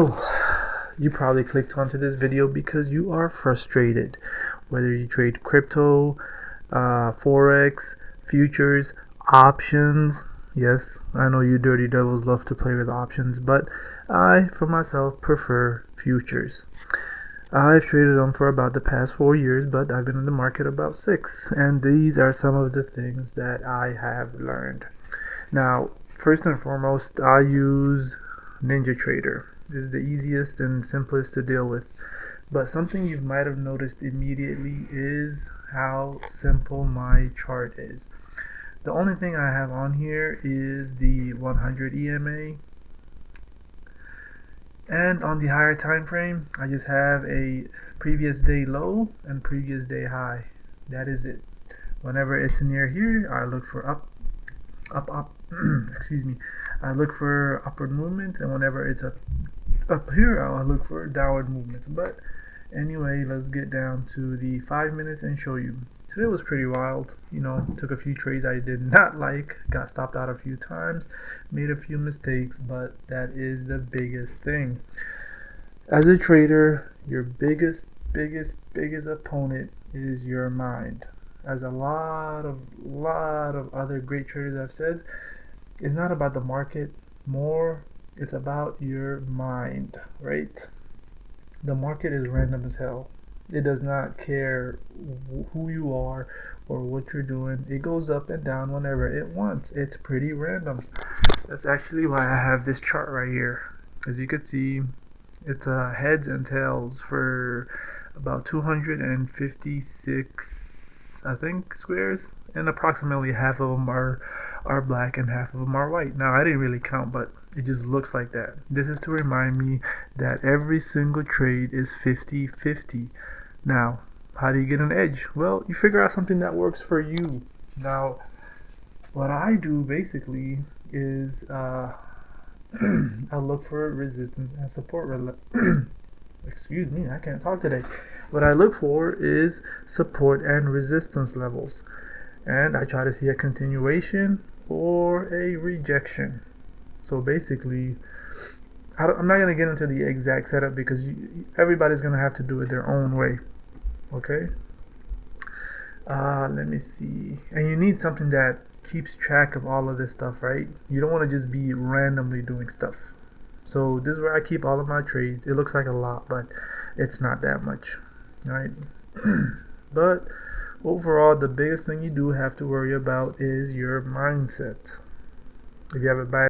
Oh, you probably clicked onto this video because you are frustrated. Whether you trade crypto, forex, futures, options. Yes, I know you dirty devils love to play with options, but I, for myself, prefer futures. I've traded them for about the past 4 years, but I've been in the market about 6, and these are some of the things that I have learned. Now, first and foremost, I use NinjaTrader. This is the easiest and simplest to deal with. But something you might have noticed immediately is how simple my chart is. The only thing I have on here is the 100 EMA, and on the higher time frame I just have a previous day low and previous day high. That is it. Whenever it's near here, I look for up excuse me, I look for upward movement, and whenever it's up here, I'll look for downward movements. But anyway, let's get down to the 5 minutes and show you. Today was pretty wild. Took a few trades I did not like, got stopped out a few times, made a few mistakes, but that is the biggest thing. As a trader, your biggest opponent is your mind. As a lot of other great traders have said, it's not about the market more, it's about your mind, right? The market is random as hell. It does not care who you are or what you're doing. It goes up and down whenever it wants. It's pretty random. That's actually why I have this chart right here. As you can see, it's heads and tails for about 256, I think, squares, and approximately half of them are black and half of them are white. Now, I didn't really count, but it just looks like that. This is to remind me that every single trade is 50-50. Now, how do you get an edge? Well, you figure out something that works for you. Now, what I do basically is I look for resistance and support. Excuse me, I can't talk today. What I look for is support and resistance levels, and I try to see a continuation or a rejection. So basically, I'm not going to get into the exact setup because everybody's going to have to do it their own way. Okay? Let me see. And you need something that keeps track of all of this stuff, right? You don't want to just be randomly doing stuff. So this is where I keep all of my trades. It looks like a lot, but it's not that much, right? But overall, the biggest thing you do have to worry about is your mindset. If you have a bad